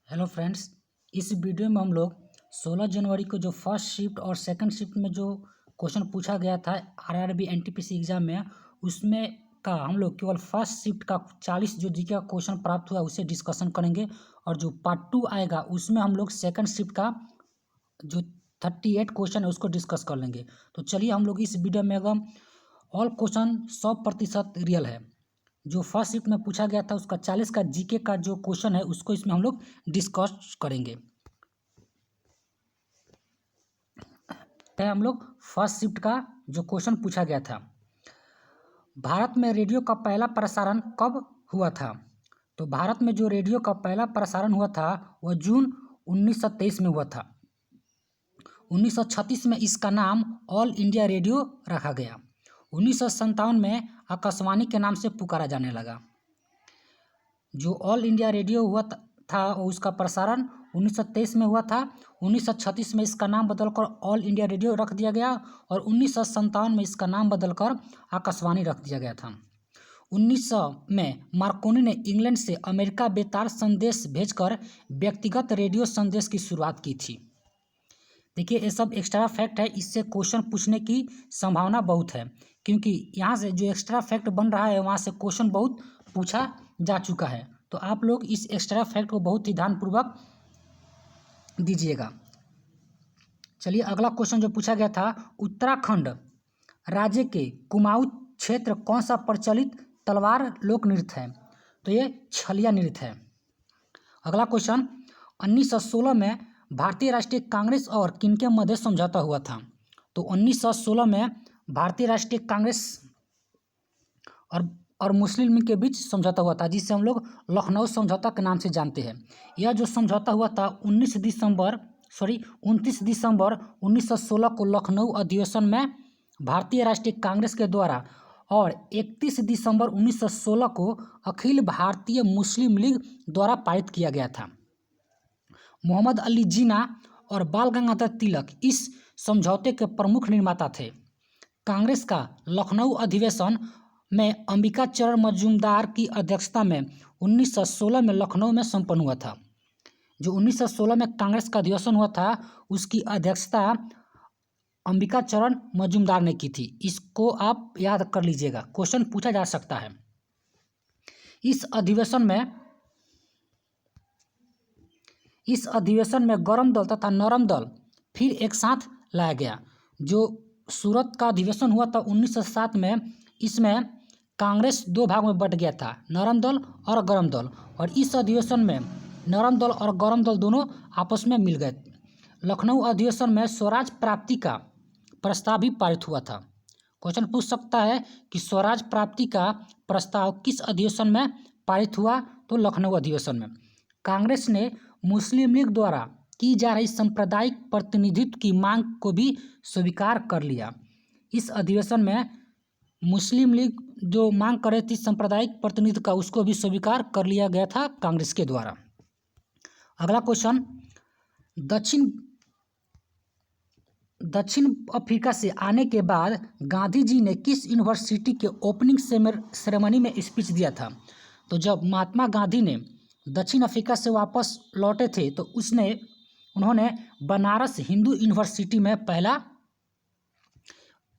Hello friends. इस video में हम लोग 16 जनवरी को जो फर्स्ट शिफ्ट और सेकंड शिफ्ट में जो क्वेश्चन पूछा गया था आरआरबी एनटीपीसी एग्जाम में, उसमें का हम लोग केवल फर्स्ट शिफ्ट का 40 जो जीके का क्वेश्चन प्राप्त हुआ उसे डिस्कशन करेंगे। और जो पार्ट 2 आएगा उसमें हम लोग सेकंड शिफ्ट का जो 38 क्वेश्चन है उसको डिस्कस कर लेंगे। तो चलिए हम लोग इस वीडियो में अगर ऑल क्वेश्चन 100% रियल है, जो फर्स्ट शिफ्ट में पूछा गया था उसका 40 का जीके का जो क्वेश्चन है उसको इसमें हम लोग डिस्कस करेंगे। तो हम लोग फर्स्ट शिफ्ट का जो क्वेश्चन पूछा गया था, भारत में रेडियो का पहला प्रसारण कब हुआ था? तो भारत में जो रेडियो का पहला प्रसारण हुआ था वह जून 1923 में हुआ था। 1936 में इसका नाम ऑल इंडिया रेडियो रखा गया। 1957 में आकाशवाणी के नाम से पुकारा जाने लगा। जो ऑल इंडिया रेडियो हुआ था उसका प्रसारण 1923 में हुआ था। 1936 में इसका नाम बदलकर ऑल इंडिया रेडियो रख दिया गया और 1957 में इसका नाम बदलकर आकाशवाणी रख दिया गया था। 1900 में मार्कोनी ने इंग्लैंड से अमेरिका बेतार संदेश भेजकर व्यक्तिगत रेडियो संदेश की शुरुआत की थी। देखिए ये सब एक्स्ट्रा फैक्ट है, इससे क्वेश्चन पूछने की संभावना बहुत है, क्योंकि यहाँ से जो एक्स्ट्रा फैक्ट बन रहा है वहाँ से क्वेश्चन बहुत पूछा जा चुका है। तो आप लोग इस एक्स्ट्रा फैक्ट को बहुत ही ध्यानपूर्वक दीजिएगा। चलिए अगला क्वेश्चन जो पूछा गया था, उत्तराखंड राज्य के कुमाऊं क्षेत्र कौन सा प्रचलित तलवार लोक नृत्य है? तो ये छलिया नृत्य है। अगला क्वेश्चन, 1916 में भारतीय राष्ट्रीय कांग्रेस और किनके मध्य समझौता हुआ था? तो 1916 में भारतीय राष्ट्रीय कांग्रेस और मुस्लिम लीग के बीच समझौता हुआ था, जिसे हम लोग लखनऊ समझौता के नाम से जानते हैं। यह जो समझौता हुआ था 29 दिसंबर 1916 को लखनऊ अधिवेशन में भारतीय राष्ट्रीय कांग्रेस के द्वारा और 31 दिसंबर 1916 को अखिल भारतीय मुस्लिम लीग द्वारा पारित किया गया था। मोहम्मद अली जिन्ना और बाल गंगाधर तिलक इस समझौते के प्रमुख निर्माता थे। कांग्रेस का लखनऊ अधिवेशन में अंबिका चरण मजूमदार की अध्यक्षता में 1916 में लखनऊ में संपन्न हुआ था। जो 1916 में कांग्रेस का अधिवेशन हुआ था उसकी अध्यक्षता अंबिका चरण मजूमदार ने की थी। इसको आप याद कर लीजिएगा, क्वेश्चन पूछा जा सकता है। इस अधिवेशन में गरम दल तथा नरम दल फिर एक साथ लाया गया। जो सूरत का अधिवेशन हुआ था 1907 में, इसमें कांग्रेस दो भागों में बट गया था, नरम दल और गरम दल। और इस अधिवेशन में नरम दल और गरम दल दोनों आपस में मिल गए। लखनऊ अधिवेशन में स्वराज प्राप्ति का प्रस्ताव भी पारित हुआ था। क्वेश्चन पूछ सकता है कि स्वराज प्राप्ति का प्रस्ताव किस अधिवेशन में पारित हुआ? तो लखनऊ अधिवेशन में। कांग्रेस ने मुस्लिम लीग द्वारा की जा रही सांप्रदायिक प्रतिनिधित्व की मांग को भी स्वीकार कर लिया। इस अधिवेशन में मुस्लिम लीग जो मांग कर रही थी सांप्रदायिक प्रतिनिधित्व का, उसको भी स्वीकार कर लिया गया था कांग्रेस के द्वारा। अगला क्वेश्चन, दक्षिण अफ्रीका से आने के बाद गांधी जी ने किस यूनिवर्सिटी के ओपनिंग सेरेमनी में स्पीच दिया था? तो जब महात्मा गांधी ने दक्षिण अफ्रीका से वापस लौटे थे तो उन्होंने बनारस हिंदू यूनिवर्सिटी में पहला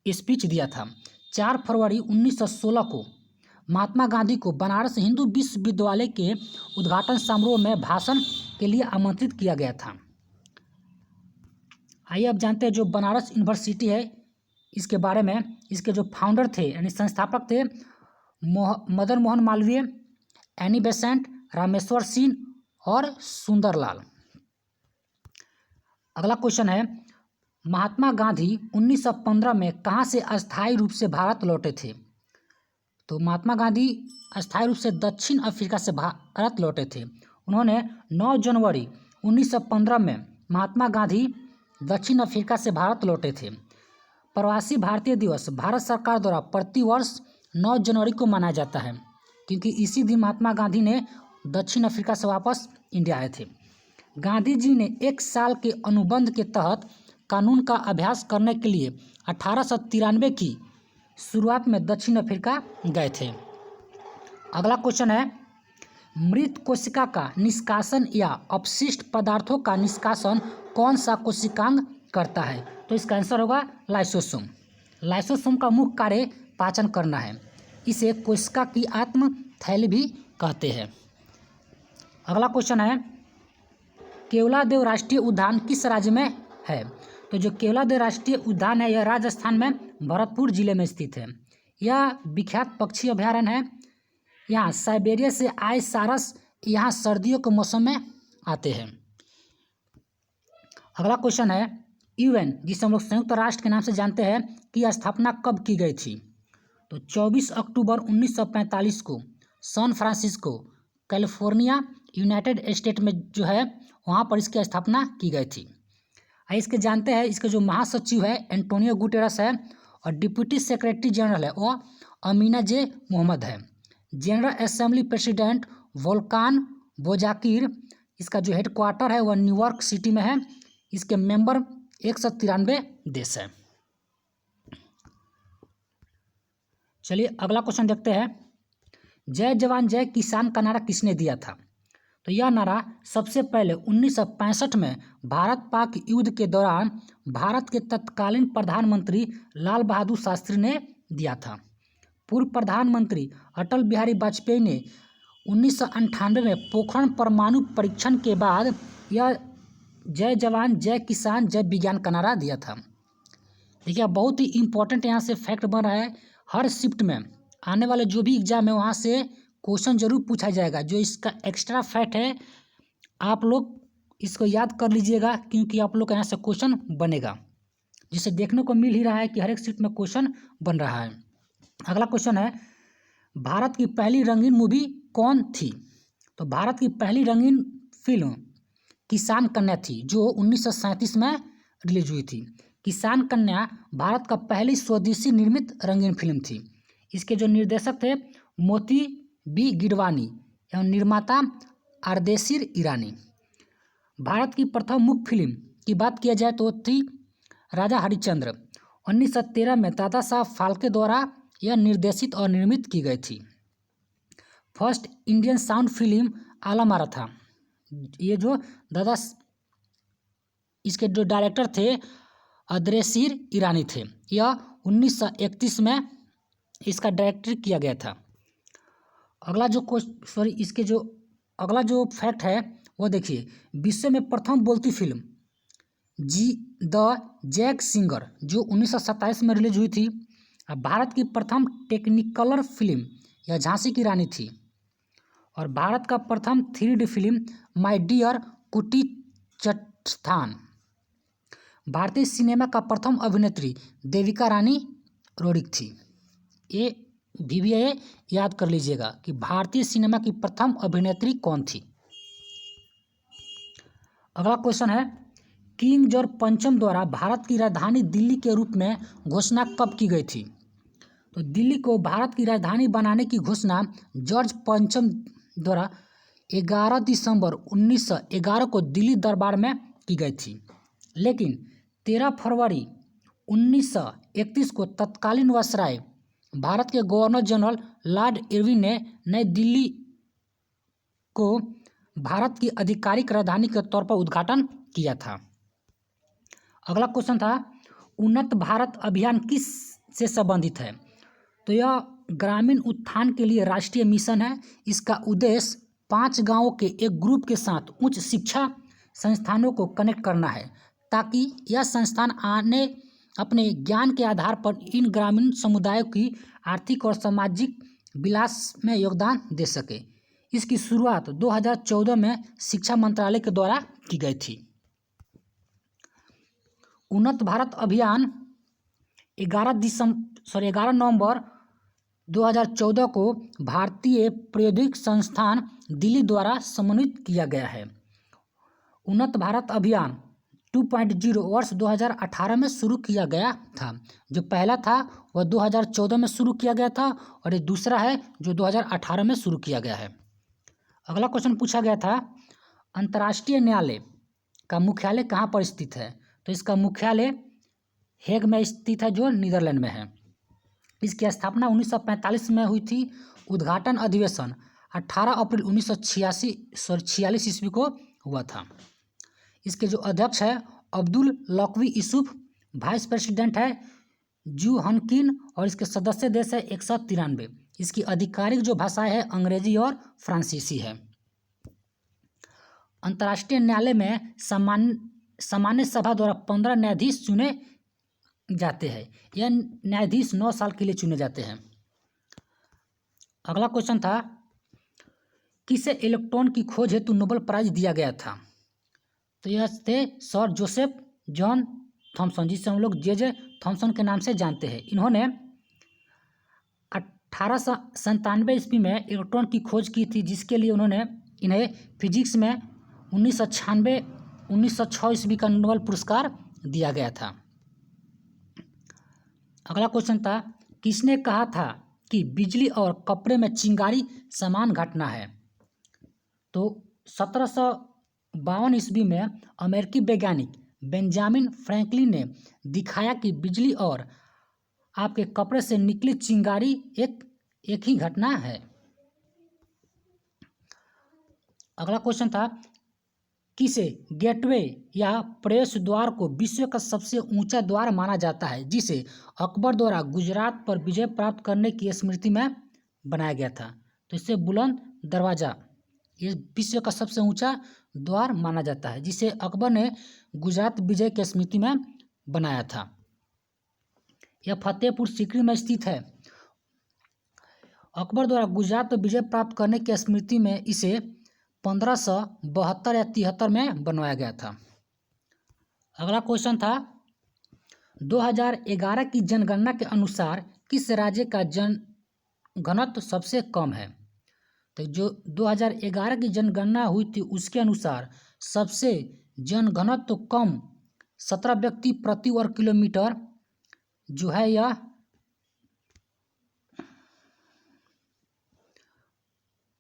स्पीच दिया था। 4 फरवरी 1916 को महात्मा गांधी को बनारस हिंदू विश्वविद्यालय के उद्घाटन समारोह में भाषण के लिए आमंत्रित किया गया था। आइए अब जानते हैं जो बनारस यूनिवर्सिटी है इसके बारे में। इसके जो फाउंडर थे यानी संस्थापक थे मदन मोहन मालवीय, एनी बेसेंट, रामेश्वर सिंह और सुंदरलाल। अगला क्वेश्चन है, महात्मा गांधी 1915 में कहाँ से अस्थायी रूप से भारत लौटे थे? तो महात्मा गांधी अस्थायी रूप से दक्षिण अफ्रीका से भारत लौटे थे। उन्होंने 9 जनवरी 1915 में महात्मा गांधी दक्षिण अफ्रीका से भारत लौटे थे। प्रवासी भारतीय दिवस भारत सरकार द्वारा प्रतिवर्ष 9 जनवरी को मनाया जाता है, क्योंकि इसी दिन महात्मा गांधी ने दक्षिण अफ्रीका से वापस इंडिया आए थे। गांधी जी ने 1 साल के अनुबंध के तहत कानून का अभ्यास करने के लिए 1893 की शुरुआत में दक्षिण अफ्रीका गए थे। अगला क्वेश्चन है, मृत कोशिका का निष्कासन या अपशिष्ट पदार्थों का निष्कासन कौन सा कोशिकांग करता है? तो इसका आंसर होगा लाइसोसोम। लाइसोसोम का मुख्य कार्य पाचन करना है। इसे कोशिका की आत्म थैली भी कहते हैं। अगला क्वेश्चन है, केवलादेव राष्ट्रीय उद्यान किस राज्य में है? तो जो केवलादेव राष्ट्रीय उद्यान है यह राजस्थान में भरतपुर जिले में स्थित है। यह विख्यात पक्षी अभयारण्य है। यहाँ साइबेरिया से आए सारस यहाँ सर्दियों के मौसम में आते हैं। अगला क्वेश्चन है, यूएन जिसे हम लोग संयुक्त राष्ट्र के नाम से जानते हैं की स्थापना कब की गई थी? तो 24 अक्टूबर 1945 को San Francisco California United State में जो है वहाँ पर इसकी स्थापना की गई थी। इसके जानते हैं, इसके जो महासचिव है एंटोनियो गुटेरस है और डिप्टी सेक्रेटरी जनरल है वो अमीना जे मोहम्मद है। जनरल असेंबली प्रेसिडेंट वोल्कान बोजाकिर, इसका जो हेडक्वार्टर है वह न्यूयॉर्क सिटी में है। इसके मेंबर 193 देश है। चलिए अगला क्वेश्चन देखते हैं, जय जवान जय किसान का नारा किसने दिया था? तो यह नारा सबसे पहले 1965 में भारत पाक युद्ध के दौरान भारत के तत्कालीन प्रधानमंत्री लाल बहादुर शास्त्री ने दिया था। पूर्व प्रधानमंत्री अटल बिहारी वाजपेयी ने 1998 में पोखरण परमाणु परीक्षण के बाद यह जय जवान जय किसान जय विज्ञान का नारा दिया था। देखिए बहुत ही इम्पोर्टेंट यहाँ से फैक्ट बन रहा है। हर शिफ्ट में आने वाले जो भी एग्जाम है वहाँ से क्वेश्चन जरूर पूछा जाएगा। जो इसका एक्स्ट्रा फैक्ट है आप लोग इसको याद कर लीजिएगा, क्योंकि आप लोग का यहाँ से क्वेश्चन बनेगा, जिसे देखने को मिल ही रहा है कि हर एक शिफ्ट में क्वेश्चन बन रहा है। अगला क्वेश्चन है, भारत की पहली रंगीन मूवी कौन थी? तो भारत की पहली रंगीन फिल्म किसान कन्या थी, जो 1937 में रिलीज हुई थी। किसान कन्या भारत का पहली स्वदेशी निर्मित रंगीन फिल्म थी। इसके जो निर्देशक थे मोती बी गिडवानी एवं निर्माता आरदेशिर ईरानी। भारत की प्रथम मुख्य फिल्म की बात किया जाए तो थी राजा हरिश्चंद्र। 1913 में दादा साहब फाल्के द्वारा यह निर्देशित और निर्मित की गई थी। First Indian sound film Alam Ara था। ये जो दादा इसके जो डायरेक्टर थे आरदेशिर ईरानी थे। यह 1931 में इसका डायरेक्टर किया गया था। अगला जो फैक्ट है वो देखिए, विश्व में प्रथम बोलती फिल्म द जैक सिंगर जो 1927 में रिलीज हुई थी। भारत की प्रथम टेक्निकलर फिल्म यह झांसी की रानी थी। और भारत का प्रथम 3D फिल्म माय डियर कुटी चट्टान। भारतीय सिनेमा का प्रथम अभिनेत्री देविका रानी रोडिक थी। ये भी याद कर लीजिएगा कि भारतीय सिनेमा की प्रथम अभिनेत्री कौन थी। अगला क्वेश्चन है, किंग जॉर्ज पंचम द्वारा भारत की राजधानी दिल्ली के रूप में घोषणा कब की गई थी? तो दिल्ली को भारत की राजधानी बनाने की घोषणा जॉर्ज पंचम द्वारा 11 दिसंबर 1911 को दिल्ली दरबार में की गई थी। लेकिन 13 फरवरी 1931 को तत्कालीन वायसराय भारत के गवर्नर जनरल लॉर्ड इरविन ने नई दिल्ली को भारत की आधिकारिक राजधानी के तौर पर उद्घाटन किया था। अगला क्वेश्चन था, उन्नत भारत अभियान किस से संबंधित है? तो यह ग्रामीण उत्थान के लिए राष्ट्रीय मिशन है। इसका उद्देश्य 5 गांवों के एक ग्रुप के साथ उच्च शिक्षा संस्थानों को कनेक्ट करना है, ताकि यह संस्थान अपने ज्ञान के आधार पर इन ग्रामीण समुदायों की आर्थिक और सामाजिक विकास में योगदान दे सके। इसकी शुरुआत 2014 में शिक्षा मंत्रालय के द्वारा की गई थी। उन्नत भारत अभियान 11 नवंबर 2014 को भारतीय प्रौद्योगिकी संस्थान दिल्ली द्वारा समन्वित किया गया है। उन्नत भारत अभियान 2.0 वर्ष 2018 में शुरू किया गया था। जो पहला था वह 2014 में शुरू किया गया था और ये दूसरा है जो 2018 में शुरू किया गया है। अगला क्वेश्चन पूछा गया था, अंतर्राष्ट्रीय न्यायालय का मुख्यालय कहाँ पर स्थित है? तो इसका मुख्यालय हेग में स्थित है, जो नीदरलैंड में है। इसकी स्थापना 1945 में हुई थी। उद्घाटन अधिवेशन 18 अप्रैल 1946 ईस्वी को हुआ था। इसके जो अध्यक्ष है अब्दुल लकवी यूसुफ, वाइस प्रेसिडेंट है जू हनकिन और इसके सदस्य देश है 193। इसकी आधिकारिक जो भाषाएं है अंग्रेजी और फ्रांसीसी है। अंतर्राष्ट्रीय न्यायालय में सामान्य सभा द्वारा 15 न्यायाधीश चुने जाते हैं। यह न्यायाधीश 9 साल के लिए चुने जाते हैं। अगला क्वेश्चन था, किसे इलेक्ट्रॉन की खोज हेतु नोबेल प्राइज दिया गया था? तो यह थे सर जोसेफ जॉन थॉमसन, जिसे हम लोग जे थॉमसन के नाम से जानते हैं। इन्होंने 1897 ईस्वी में इलेक्ट्रॉन की खोज की थी, जिसके लिए इन्हें फिजिक्स में 1906 ईस्वी का नोबेल पुरस्कार दिया गया था। अगला क्वेश्चन था, किसने कहा था कि बिजली और कपड़े में चिंगारी समान घटना है? तो 1752 ईस्वी में अमेरिकी वैज्ञानिक बेंजामिन फ्रैंकलिन ने दिखाया कि बिजली और आपके कपड़े से निकली चिंगारी एक ही घटना है। अगला क्वेश्चन था, किसे गेटवे या प्रवेश द्वार को विश्व का सबसे ऊंचा द्वार माना जाता है, जिसे अकबर द्वारा गुजरात पर विजय प्राप्त करने की स्मृति में बनाया गया था? तो इसे बुलंद दरवाजा, ये विश्व का सबसे ऊंचा द्वार माना जाता है, जिसे अकबर ने गुजरात विजय की स्मृति में बनाया था। यह फतेहपुर सीकरी में स्थित है। अकबर द्वारा गुजरात पर विजय प्राप्त करने की स्मृति में इसे 1572 या 73 में बनवाया गया था। अगला क्वेश्चन था, 2011 की जनगणना के अनुसार किस राज्य का जनघनत्व सबसे कम है? तो जो 2011 की जनगणना हुई थी उसके अनुसार सबसे जनघनत्व कम 17 व्यक्ति प्रति वर्ग किलोमीटर जो है यह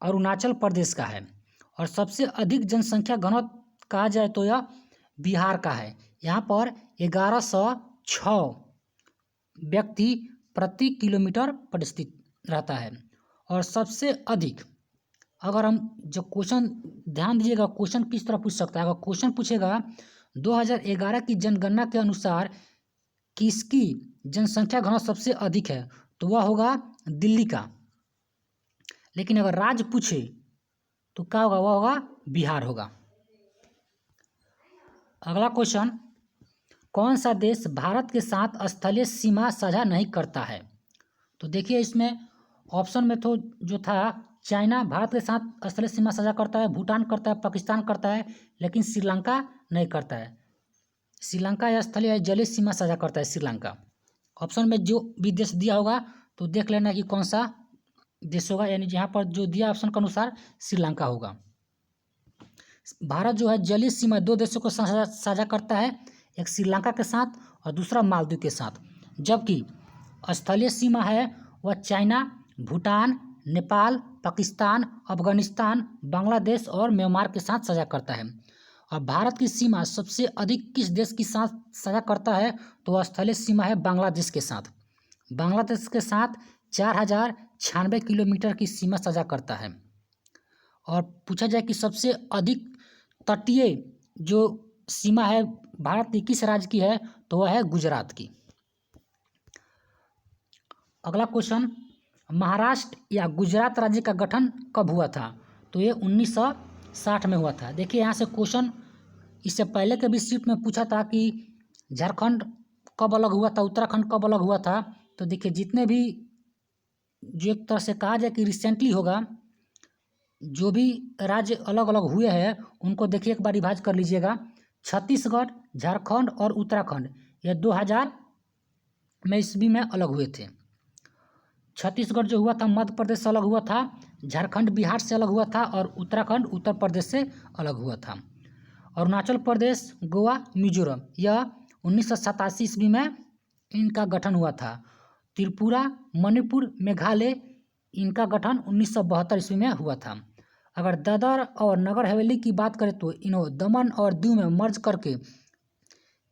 अरुणाचल प्रदेश का है। और सबसे अधिक जनसंख्या घनत्व कहा जाए तो यह बिहार का है। यहाँ पर 1106 व्यक्ति प्रति किलोमीटर पर स्थित रहता है। और सबसे अधिक, अगर हम जो क्वेश्चन ध्यान दीजिएगा, क्वेश्चन किस तरह पूछ सकता है। अगर क्वेश्चन पूछेगा 2011 की जनगणना के अनुसार किसकी जनसंख्या घनत्व सबसे अधिक है, तो वह होगा दिल्ली का। लेकिन अगर राज्य पूछे तो क्या होगा, वह होगा बिहार होगा। अगला क्वेश्चन, कौन सा देश भारत के साथ स्थलीय सीमा साझा नहीं करता है? तो देखिए इसमें ऑप्शन में तो जो था चाइना भारत के साथ स्थलीय सीमा साझा करता है, भूटान करता है, पाकिस्तान करता है, लेकिन श्रीलंका नहीं करता है। श्रीलंका या स्थलीय जलीय सीमा साझा करता है श्रीलंका। ऑप्शन में जो भी देश दिया होगा तो देख लेना कि कौन सा देश होगा, यानी यहाँ पर जो दिया ऑप्शन के अनुसार श्रीलंका होगा। भारत जो है जलीय सीमा 2 देशों को साझा करता है, एक श्रीलंका के साथ और दूसरा मालदीव के साथ। जबकि स्थलीय सीमा है वह चाइना, भूटान, नेपाल, पाकिस्तान, अफगानिस्तान, बांग्लादेश और म्यांमार के साथ साझा करता है। और भारत की सीमा सबसे अधिक किस देश के साथ साझा करता है, तो वह स्थलीय सीमा है बांग्लादेश के साथ। बांग्लादेश के साथ 4096 किलोमीटर की सीमा साझा करता है। और पूछा जाए कि सबसे अधिक तटीय जो सीमा है भारत की किस राज्य की है, तो वह है गुजरात की। अगला क्वेश्चन, महाराष्ट्र या गुजरात राज्य का गठन कब हुआ था? तो ये 1960 में हुआ था। देखिए यहाँ से क्वेश्चन इससे पहले के भी सीट में पूछा था कि झारखंड कब अलग हुआ था, उत्तराखंड कब अलग हुआ था। तो देखिए जितने भी जो एक तरह से कहा जाए कि रिसेंटली होगा, जो भी राज्य अलग अलग हुए हैं उनको देखिए एक बार रिवाइज कर लीजिएगा। छत्तीसगढ़, झारखंड और उत्तराखंड ये 2000 में ईस्वी में अलग हुए थे। छत्तीसगढ़ जो हुआ था मध्य प्रदेश से अलग हुआ था, झारखंड बिहार से अलग हुआ था और उत्तराखंड उत्तर प्रदेश से अलग हुआ था। अरुणाचल प्रदेश, गोवा, मिजोरम यह 1987 ईस्वी में इनका गठन हुआ था। त्रिपुरा, मणिपुर, मेघालय इनका गठन 1972 ईस्वी में हुआ था। अगर दादर और नगर हवेली की बात करें तो इन्हों दमन और दीव में मर्ज करके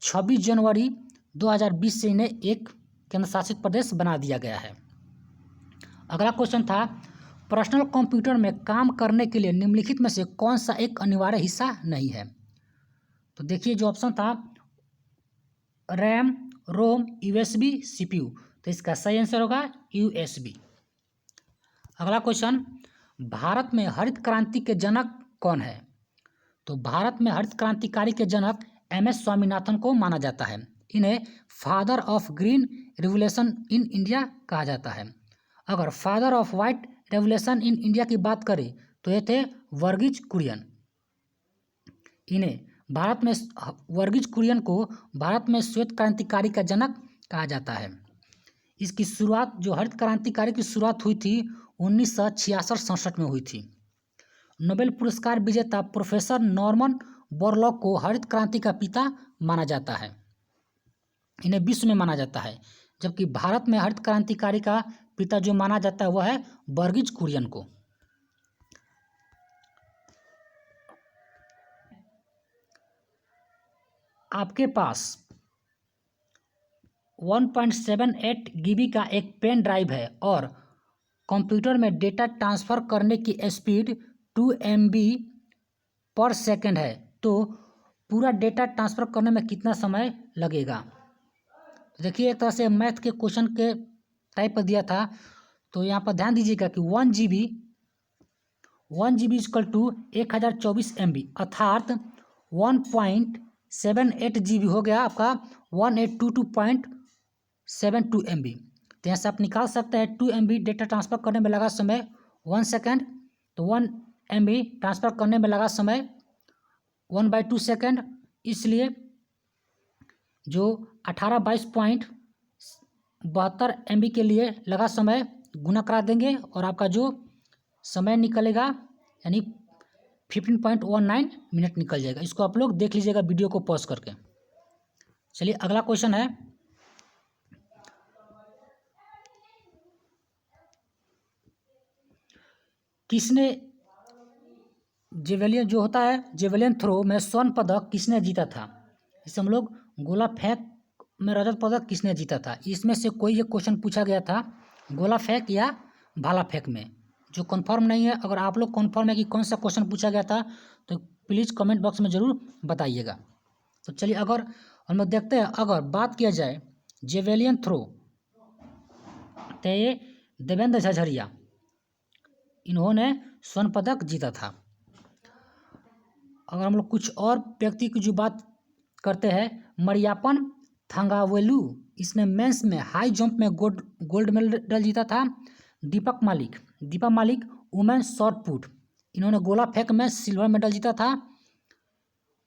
26 जनवरी 2020 से इन्हें एक केंद्र शासित प्रदेश बना दिया गया है। अगला क्वेश्चन था, पर्सनल कंप्यूटर में काम करने के लिए निम्नलिखित में से कौन सा एक अनिवार्य हिस्सा नहीं है? तो देखिए जो ऑप्शन था रैम, रोम, यूएसबी, सीपीयू, तो इसका सही आंसर होगा यूएसबी। अगला क्वेश्चन, भारत में हरित क्रांति के जनक कौन है? तो भारत में हरित क्रांतिकारी के जनक एमएस स्वामीनाथन को माना जाता है। इन्हें father of green revolution in India कहा जाता है। अगर father of white revolution in India की बात करें तो ये थे वर्गीज कुरियन। इन्हें भारत में वर्गीज कुरियन को भारत में श्वेत क्रांतिकारी का जनक कहा जाता है। इसकी शुरुआत, जो हरित क्रांतिकारी की शुरुआत हुई थी 1966-67 में हुई थी। नोबेल पुरस्कार विजेता प्रोफेसर नॉर्मन बोरलॉग को हरित क्रांति का पिता माना जाता है। इन्हें विश्व में माना जाता है, जबकि भारत में हरित क्रांतिकारी का पिता जो माना जाता है वह है वर्गीज कुरियन को। आपके पास 1.78 GB का एक पेन ड्राइव है और कंप्यूटर में डेटा ट्रांसफ़र करने की स्पीड 2 MB पर सेकेंड है, तो पूरा डेटा ट्रांसफ़र करने में कितना समय लगेगा? देखिए एक तरह से मैथ के क्वेश्चन के टाइप पर दिया था, तो यहाँ पर ध्यान दीजिएगा कि 1 GB इक्वल टू 1024 MB, अर्थात 1.78 GB हो गया आपका 1822.72 MB। तो यहाँ से आप निकाल सकते हैं 2 MB डेटा ट्रांसफ़र करने में लगा समय 1 सेकेंड, तो 1 MB ट्रांसफ़र करने में लगा समय 1/2 सेकेंड, इसलिए जो 1822.72 MB के लिए लगा समय गुना करा देंगे और आपका जो समय निकलेगा यानी 15.19 मिनट निकल जाएगा। इसको आप लोग देख लीजिएगा वीडियो को पॉज करके। चलिए अगला क्वेश्चन है, किसने जेवेलियन जो होता है जेवेलियन थ्रो में स्वर्ण पदक किसने जीता था? इसे हम लोग गोला फेंक में रजत पदक किसने जीता था? इसमें से कोई ये क्वेश्चन पूछा गया था गोला फेंक या भाला फेंक में, जो कंफर्म नहीं है। अगर आप लोग कंफर्म है कि कौन सा क्वेश्चन पूछा गया था तो प्लीज़ कमेंट बॉक्स में ज़रूर बताइएगा। तो चलिए अगर हम लोग देखते हैं, अगर बात किया जाए जेवेलियन थ्रो, तो ये देवेंद्र झझरिया, इन्होंने स्वर्ण पदक जीता था। अगर हम लोग कुछ और व्यक्ति की जो बात करते हैं, मरियापन थंगावेलु, इसने मेंस में हाई जंप में गोल्ड मेडल जीता था। दीपा मालिक वुमेन शॉट पुट, इन्होंने गोला फेंक में सिल्वर मेडल जीता था।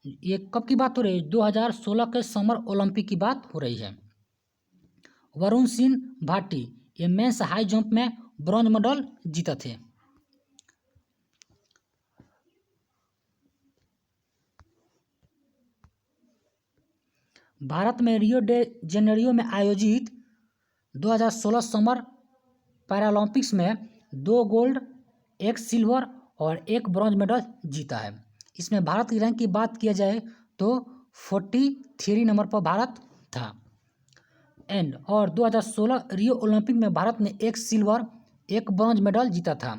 ये कब की बात हो रही है? 2016 के समर ओलंपिक की बात हो रही है। वरुण सिंह भाटी, ये मेंस हाई जंप में ब्रॉन्ज मेडल जीते थे। भारत में रियो डे जेनेरियो में आयोजित 2016 समर पैरालंपिक्स में 2 गोल्ड, 1 सिल्वर और 1 ब्रॉन्ज मेडल जीता है। इसमें भारत की रैंक की बात किया जाए तो 43 नंबर पर भारत था। और 2016 रियो ओलंपिक में भारत ने 1 सिल्वर, 1 ब्रॉन्ज मेडल जीता था।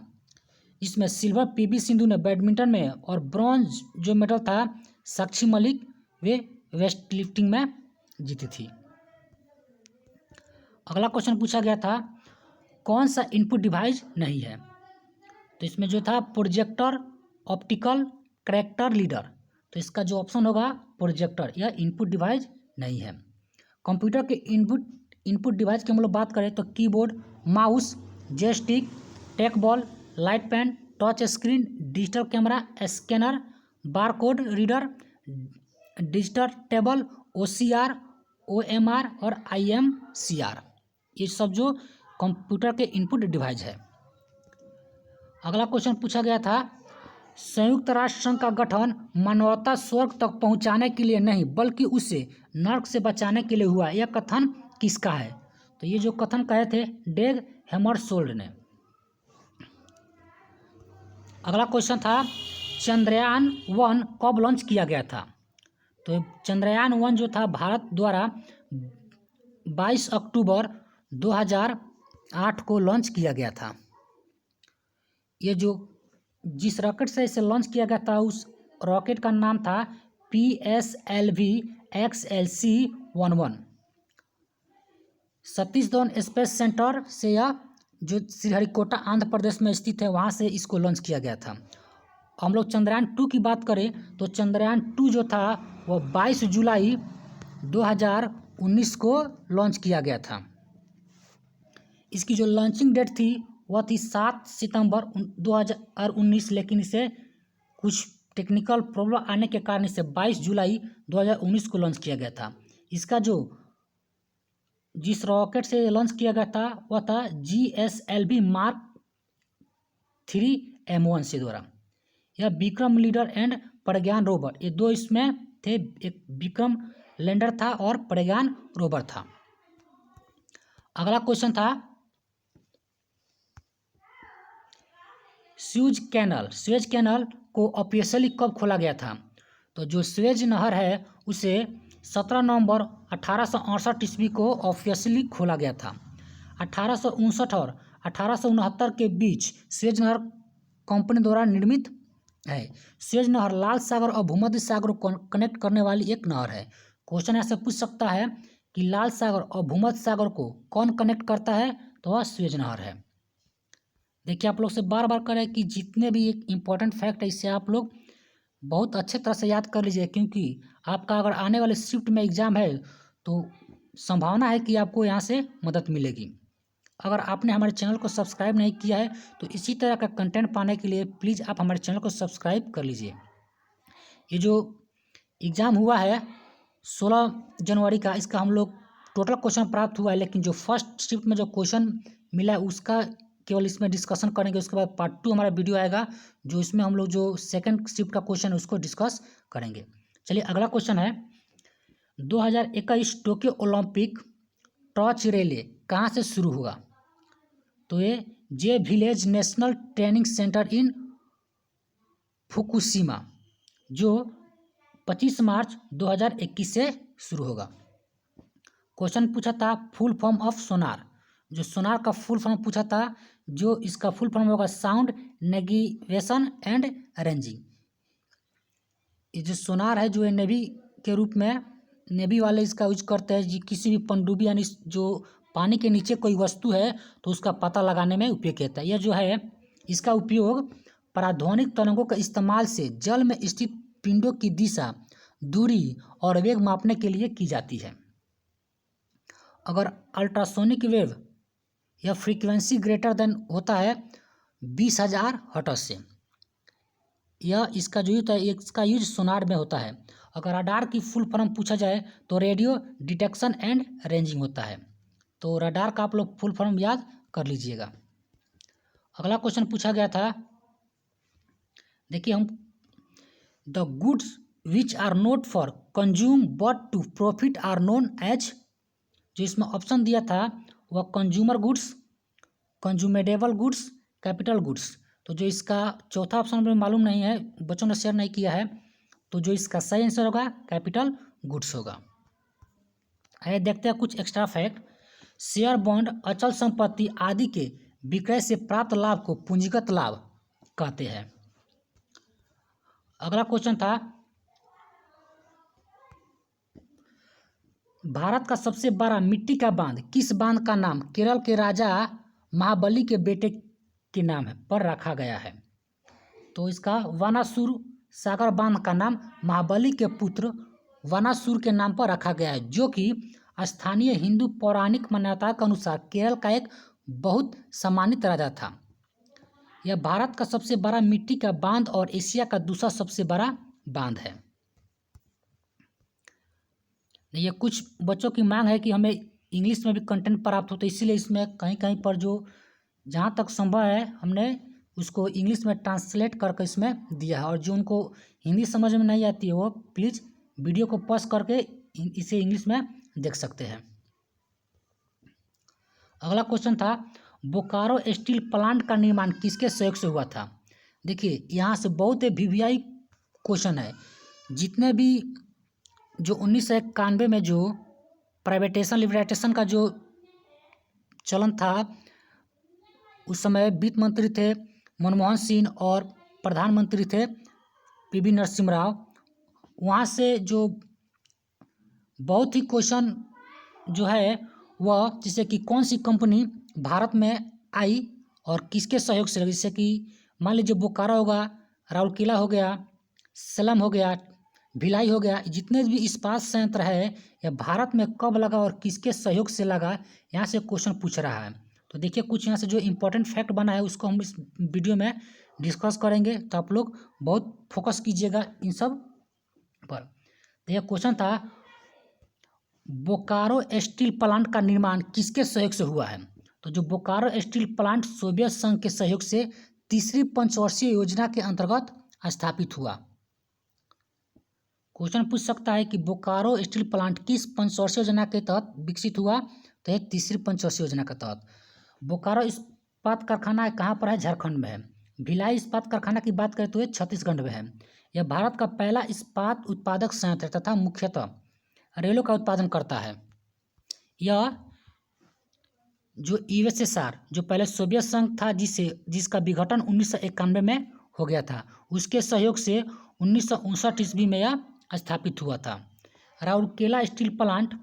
इसमें सिल्वर पीवी सिंधु ने बैडमिंटन में और ब्रॉन्ज जो मेडल था साक्षी मलिक वे वेस्ट लिफ्टिंग में जीती थी। अगला क्वेश्चन पूछा गया था कौन सा इनपुट डिवाइस नहीं है? तो इसमें जो था प्रोजेक्टर, ऑप्टिकल कैरेक्टर रीडर, तो इसका जो ऑप्शन होगा प्रोजेक्टर, यह इनपुट डिवाइस नहीं है। कंप्यूटर के इनपुट डिवाइस की हम लोग बात करें तो keyboard, mouse, joystick, trackball, light pen, touch screen, digital camera, scanner, barcode reader, digital table, OCR, OMR और IMCR, ये सब जो कंप्यूटर के इनपुट डिवाइस है। अगला क्वेश्चन पूछा गया था संयुक्त राष्ट्र संघ का गठन मानवता स्वर्ग तक पहुंचाने के लिए नहीं बल्कि उसे नर्क से बचाने के लिए हुआ, यह कथन किसका है? तो ये जो कथन कहे थे डेग हैमरशोल्ड ने। अगला क्वेश्चन था चंद्रयान 1 कब लॉन्च किया गया था? तो चंद्रयान 1 जो था भारत द्वारा 22 अक्टूबर 2008 को लॉन्च किया गया था। ये जो जिस रॉकेट से इसे लॉन्च किया गया था उस रॉकेट का नाम था PSLV-XLC-11। Satish Dhawan space centre से यह जो श्रीहरिकोटा आंध्र प्रदेश में स्थित है वहाँ से इसको लॉन्च किया गया था। हम लोग चंद्रयान 2 की बात करें तो चंद्रयान 2 जो था वह 22 जुलाई 2019 को लॉन्च किया गया था। इसकी जो लॉन्चिंग डेट थी वह थी 7 सितंबर 2019, लेकिन इसे कुछ टेक्निकल प्रॉब्लम आने के कारण इसे 22 जुलाई 2019 को लॉन्च किया गया था। इसका जो जिस रॉकेट से लॉन्च किया गया था वह था GSLV Mark 3 M1 से द्वारा। यह Vikram leader and Pragyan rover, ये दो इसमें थे, एक विक्रम लैंडर था और प्रज्ञान रोवर था। अगला क्वेश्चन था स्वेज कैनल को ऑफिशियली कब खोला गया था? तो जो स्वेज नहर है उसे 17 नवंबर 1868 ईस्वी को ऑफिशियली खोला गया था। 1859 और 1869 के बीच स्वेज नहर कंपनी द्वारा निर्मित है। स्वेज नहर लाल सागर और भूमध्य सागर को कनेक्ट करने वाली एक नहर है। क्वेश्चन ऐसे पूछ सकता है कि लाल सागर और भूमध्य सागर को कौन कनेक्ट करता है? तो वह स्वेज नहर है। देखिए आप लोग से बार बार कह रहे हैं कि जितने भी एक इम्पॉर्टेंट फैक्ट है इससे आप लोग बहुत अच्छे तरह से याद कर लीजिए, क्योंकि आपका अगर आने वाले शिफ्ट में एग्ज़ाम है तो संभावना है कि आपको यहाँ से मदद मिलेगी। अगर आपने हमारे चैनल को सब्सक्राइब नहीं किया है तो इसी तरह का कंटेंट पाने के लिए प्लीज़ आप हमारे चैनल को सब्सक्राइब कर लीजिए। ये जो एग्ज़ाम हुआ है 16 जनवरी का, इसका हम लोग टोटल क्वेश्चन प्राप्त हुआ है, लेकिन जो फर्स्ट शिफ्ट में जो क्वेश्चन मिला है उसका केवल इसमें डिस्कशन करेंगे। उसके बाद पार्ट 2 हमारा वीडियो आएगा जो इसमें हम लोग जो सेकंड शिफ्ट का क्वेश्चन है उसको डिस्कस करेंगे। चलिए अगला क्वेश्चन है 2021 टोक्यो ओलंपिक टॉर्च रिले कहाँ से शुरू हुआ? तो ये जे विलेज नेशनल ट्रेनिंग सेंटर इन फुकुशिमा जो 25 मार्च 2021 से शुरू होगा। क्वेश्चन पूछा था फुल फॉर्म ऑफ सोनार, जो सोनार का फुल फॉर्म पूछा था, जो इसका फुल फॉर्म होगा साउंड नेविगेशन एंड रेंजिंग। ये जो सोनार है जो नेवी के रूप में नेवी वाले इसका यूज करते हैं, किसी भी पनडुब्बी यानी जो पानी के नीचे कोई वस्तु है तो उसका पता लगाने में उपयोग किया जाता है। यह जो है इसका उपयोग पराध्वनिक तरंगों के इस्तेमाल से जल में स्थित पिंडों की दिशा, दूरी और वेग मापने के लिए की जाती है। अगर अल्ट्रासोनिक वेव यह फ्रीक्वेंसी ग्रेटर देन होता है 20,000 हर्ट्ज से, यह इसका जो होता है इसका यूज सोनार में होता है। अगर रडार की फुल फॉर्म पूछा जाए तो रेडियो डिटेक्शन एंड रेंजिंग होता है। तो रडार का आप लोग फुल फॉर्म याद कर लीजिएगा। अगला क्वेश्चन पूछा गया था, देखिए हम the goods which are not for consume but to profit are known as, जो इसमें ऑप्शन दिया था वह consumer goods, consumable goods, capital goods. तो जो इसका चौथा ऑप्शन मुझे मालूम नहीं है, बच्चों ने शेयर नहीं किया है, तो जो इसका सही आंसर होगा कैपिटल गुड्स होगा। आइए देखते हैं कुछ एक्स्ट्रा फैक्ट। शेयर, बॉन्ड, अचल संपत्ति आदि के विक्रय से प्राप्त लाभ को पूंजीगत लाभ कहते हैं। अगला क्वेश्चन था भारत का सबसे बड़ा मिट्टी का बांध किस बांध का नाम केरल के राजा महाबली के बेटे के नाम पर रखा गया है? तो इसका वानासुर सागर बांध का नाम महाबली के पुत्र वानासुर के नाम पर रखा गया है, जो कि स्थानीय हिंदू पौराणिक मान्यता के अनुसार केरल का एक बहुत सम्मानित राजा था। यह भारत का सबसे बड़ा मिट्टी का बांध और एशिया का दूसरा सबसे बड़ा बांध है। ये कुछ बच्चों की मांग है कि हमें इंग्लिश में भी कंटेंट प्राप्त होता है, इसीलिए इसमें कहीं कहीं पर जो जहाँ तक संभव है हमने उसको इंग्लिश में ट्रांसलेट करके इसमें दिया है, और जो उनको हिंदी समझ में नहीं आती है वो प्लीज़ वीडियो को पॉज करके इसे इंग्लिश में देख सकते हैं। अगला क्वेश्चन था बोकारो स्टील प्लांट का निर्माण किसके सहयोग से हुआ था? देखिए यहाँ से बहुत ही वीवीआई क्वेश्चन है। जितने भी जो 1991 में जो प्राइवेटेशन लिबरेटेशन का जो चलन था, उस समय वित्त मंत्री थे मनमोहन सिंह और प्रधानमंत्री थे पीवी नरसिम्हा राव। वहाँ से जो बहुत ही क्वेश्चन जो है वह, जैसे कि कौन सी कंपनी भारत में आई और किसके सहयोग से लगी, जैसे कि मान लीजिए बोकारो होगा, राउरकेला हो गया, सलम हो गया, भिलाई हो गया, जितने भी इस्पात संयंत्र है यह भारत में कब लगा और किसके सहयोग से लगा, यहाँ से क्वेश्चन पूछ रहा है। तो देखिए कुछ यहाँ से जो इम्पोर्टेंट फैक्ट बना है उसको हम इस वीडियो में डिस्कस करेंगे, तो आप लोग बहुत फोकस कीजिएगा इन सब पर। तो यह क्वेश्चन था, बोकारो स्टील प्लांट का निर्माण किसके सहयोग से हुआ है? तो जो बोकारो स्टील प्लांट सोवियत संघ के सहयोग से तीसरी पंचवर्षीय योजना के अंतर्गत स्थापित हुआ। क्वेश्चन पूछ सकता है कि बोकारो स्टील प्लांट किस पंचवर्षीय योजना के तहत विकसित हुआ? तो यह तीसरी पंचवर्षीय योजना के तहत। बोकारो इस्पात कारखाना कहाँ पर है? झारखंड में है। भिलाई इस्पात कारखाना की बात करें तो यह छत्तीसगढ़ में है। यह भारत का पहला इस्पात उत्पादक संयंत्र तथा मुख्यतः रेलों का उत्पादन करता है। यह जो यूएसएसआर जो पहले सोवियत संघ था जिसका विघटन 1991 में हो गया था, उसके सहयोग से 1959 ईस्वी में यह स्थापित हुआ था। Rourkela steel plant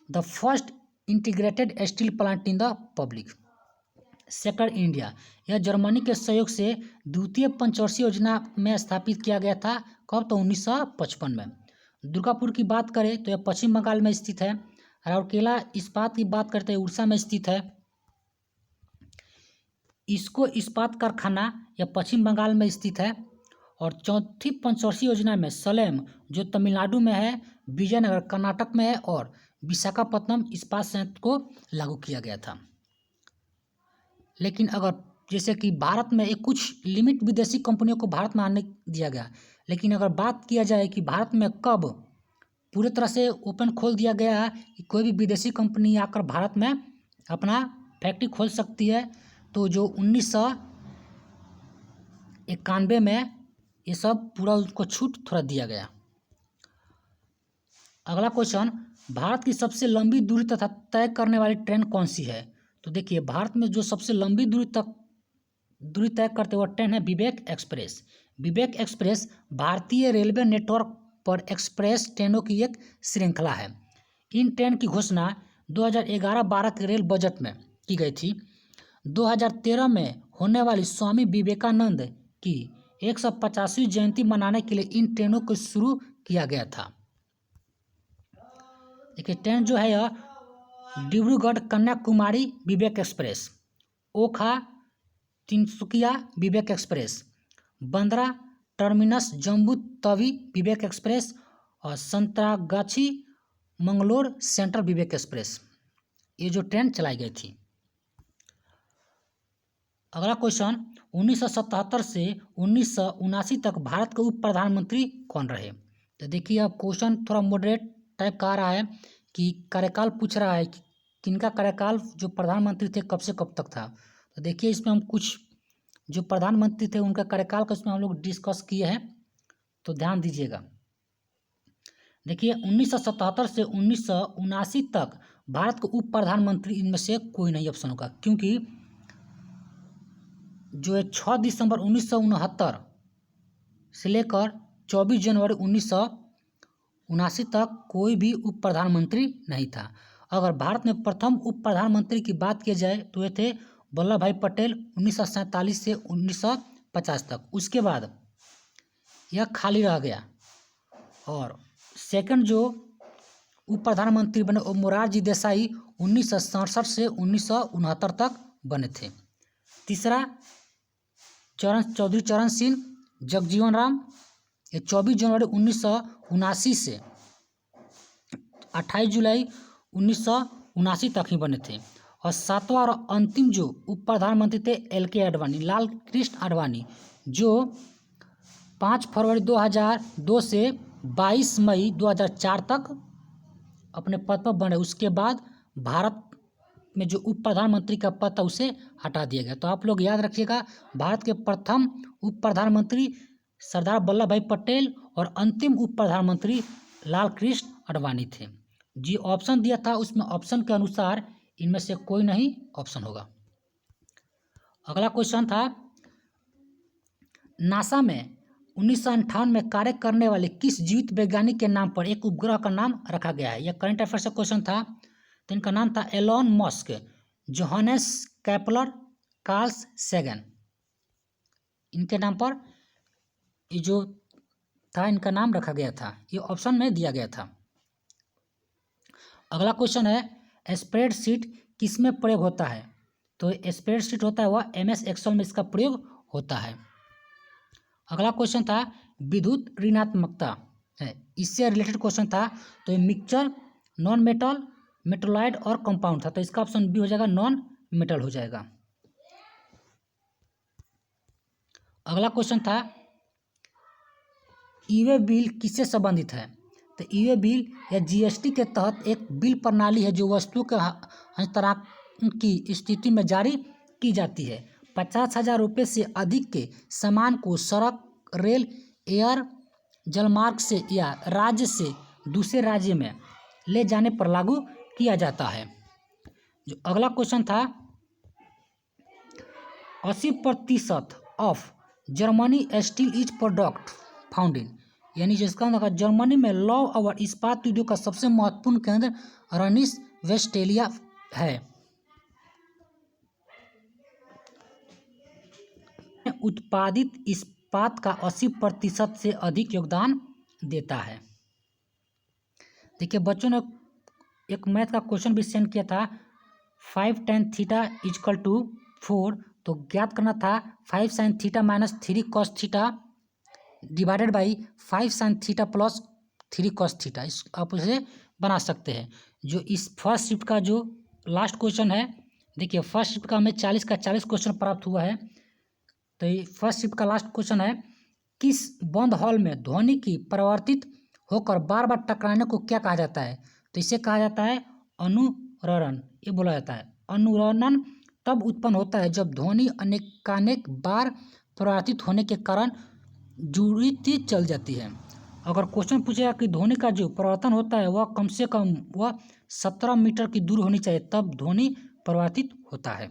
the first integrated steel plant in the public sector India, यह जर्मनी के सहयोग से द्वितीय पंचवर्षीय योजना में स्थापित किया गया था। कब? तो 1955 में। दुर्गापुर की बात करें तो यह पश्चिम बंगाल में स्थित है। राउरकेला इस्पात की बात करते हैं उड़ीसा में स्थित है। इसको इस्पात कारखाना यह पश्चिम बंगाल में स्थित है। और चौथी पंचवर्षीय योजना में सलेम जो तमिलनाडु में है, विजयनगर कर्नाटक में है और विशाखापट्टनम इस्पात संयंत्र को लागू किया गया था। लेकिन अगर जैसे कि भारत में एक कुछ लिमिट विदेशी कंपनियों को भारत में आने दिया गया, लेकिन अगर बात किया जाए कि भारत में कब पूरी तरह से ओपन खोल दिया गया कि कोई भी विदेशी कंपनी आकर भारत में अपना फैक्ट्री खोल सकती है, तो जो 1991 में ये सब पूरा उसको छूट थोड़ा दिया गया। अगला क्वेश्चन, भारत की सबसे लंबी दूरी तथा तय करने वाली ट्रेन कौन सी है? तो देखिए भारत में जो सबसे लंबी दूरी तय करते हुए ट्रेन है विवेक एक्सप्रेस। विवेक एक्सप्रेस भारतीय रेलवे नेटवर्क पर एक्सप्रेस ट्रेनों की एक श्रृंखला है। इन ट्रेन की घोषणा 2011-12 के रेल बजट में की गई थी। 2013 में होने वाली स्वामी विवेकानंद की 150वीं जयंती मनाने के लिए इन ट्रेनों को शुरू किया गया था। देखिए ट्रेन जो है यह डिब्रूगढ़ कन्याकुमारी विवेक एक्सप्रेस, ओखा तिनसुकिया विवेक express, Bandra terminus Jammu Tawi Vivek express और संतरागाछी मंगलोर सेंट्रल विवेक एक्सप्रेस, ये जो ट्रेन चलाई गई थी। अगला क्वेश्चन, 1977 से 1979 तक भारत के उप प्रधानमंत्री कौन रहे? तो देखिए अब क्वेश्चन थोड़ा मॉडरेट टाइप का आ रहा है कि कार्यकाल पूछ रहा है कि किनका कार्यकाल जो प्रधानमंत्री थे कब से कब तक था। तो देखिए इसमें हम कुछ जो प्रधानमंत्री थे उनका कार्यकाल को इसमें हम लोग डिस्कस किए हैं, तो ध्यान दीजिएगा। देखिए 1977 से 1979 तक भारत के उप प्रधानमंत्री इनमें से कोई नहीं ऑप्शन होगा, क्योंकि जो है 6 दिसंबर 1969 से लेकर 24 जनवरी 1979 तक कोई भी उप प्रधानमंत्री नहीं था। अगर भारत में प्रथम उप प्रधानमंत्री की बात की जाए तो ये थे वल्लभ भाई पटेल 1947 से 1950 तक। उसके बाद यह खाली रह गया और सेकंड जो उप प्रधानमंत्री बने वो मोरारजी देसाई 1967 से 1969 तक बने थे। तीसरा चौधरी चरण सिंह जगजीवन राम, ये 24 जनवरी 1979 से 28 जुलाई 1979 तक ही बने थे। और सातवां और अंतिम जो उप प्रधानमंत्री थे LK आडवाणी, लाल कृष्ण आडवाणी, जो 5 फरवरी 2002 से 22 मई 2004 तक अपने पद पर बने। उसके बाद भारत में जो उप प्रधानमंत्री का पद था उसे हटा दिया गया। तो आप लोग याद रखिएगा भारत के प्रथम उप प्रधानमंत्री सरदार वल्लभ भाई पटेल और अंतिम उप प्रधानमंत्री लाल कृष्ण आडवाणी थे। जी ऑप्शन दिया था उसमें ऑप्शन के अनुसार इनमें से कोई नहीं ऑप्शन होगा। अगला क्वेश्चन था नासा में 1958 में कार्य करने वाले किस जीवित वैज्ञानिक के नाम पर एक उपग्रह का नाम रखा गया है? यह करंट अफेयर्स का क्वेश्चन था। तो इनका नाम था Elon Musk, Johannes Kepler, Carl Sagan. इनके नाम पर ये जो था इनका नाम रखा गया था, ये ऑप्शन में दिया गया था। अगला क्वेश्चन है स्प्रेडशीट किस में प्रयोग होता है? तो स्प्रेडशीट होता है वह MS एक्सेल में इसका प्रयोग होता है। अगला क्वेश्चन था विद्युत ऋणात्मकता है, इससे रिलेटेड क्वेश्चन था। तो ये मिक्सचर, नॉन मेटल, मेटोलाइड और कंपाउंड था। तो इसका ऑप्शन बी हो जाएगा, नॉन मेटल हो जाएगा। अगला क्वेश्चन था ई-वे बिल किससे संबंधित है? तो ई-वे बिल या GST के तहत एक बिल प्रणाली है जो वस्तुओं के हस्तांतरण की स्थिति में जारी की जाती है। 50,000 रुपये से अधिक के सामान को सड़क, रेल, एयर, जलमार्ग से या राज्य से दूसरे राज्य में ले जाने पर लागू किया जाता है। जो अगला क्वेश्चन था 80% of Germany steel is product found in, यानी जिसका मतलब जर्मनी में लौह और इस्पात उद्योग का सबसे महत्वपूर्ण केंद्र रनीस वेस्टफेलिया है। उत्पादित इस्पात का 80% से अधिक योगदान देता है। देखिए बच्चों ने एक मैथ का क्वेश्चन भी सेंड किया था, 5 tan थीटा इजकल टू 4, तो ज्ञात करना था 5 sin theta minus 3 cos theta divided by 5 sin theta plus 3 cos theta. इस आप उसे बना सकते हैं। जो इस फर्स्ट शिफ्ट का जो लास्ट क्वेश्चन है, देखिए फर्स्ट शिफ्ट का हमें 40 का 40 क्वेश्चन प्राप्त हुआ है। तो ये फर्स्ट शिफ्ट का लास्ट क्वेश्चन है, किस बंद हॉल में ध्वनि की परिवर्तित होकर बार बार टकराने को क्या कहा जाता है? तो इसे कहा जाता है अनुरणन। ये बोला जाता है अनुरणन तब उत्पन्न होता है जब ध्वनि अनेकानेक बार परिवर्तित होने के कारण जुड़ती चल जाती है। अगर क्वेश्चन पूछेगा कि ध्वनि का जो परिवर्तन होता है वह कम से कम वह 17 मीटर की दूर होनी चाहिए, तब ध्वनि परिवर्तित होता है।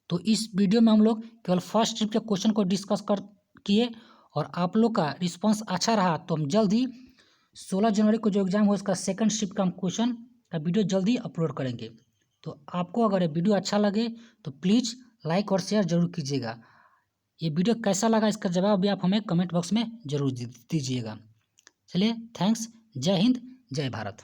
तो इस वीडियो में हम लोग केवल फर्स्ट शिफ्ट के क्वेश्चन को डिस्कस कर किए और आप लोग का रिस्पांस अच्छा रहा तो हम जल्द ही 16 जनवरी को जो एग्जाम हो उसका सेकंड शिफ्ट का हम क्वेश्चन का वीडियो जल्दी अपलोड करेंगे। तो आपको अगर ये वीडियो अच्छा लगे तो प्लीज़ लाइक और शेयर जरूर कीजिएगा। ये वीडियो कैसा लगा इसका जवाब भी आप हमें कमेंट बॉक्स में जरूर दीजिएगा। चलिए थैंक्स, जय हिंद, जय भारत।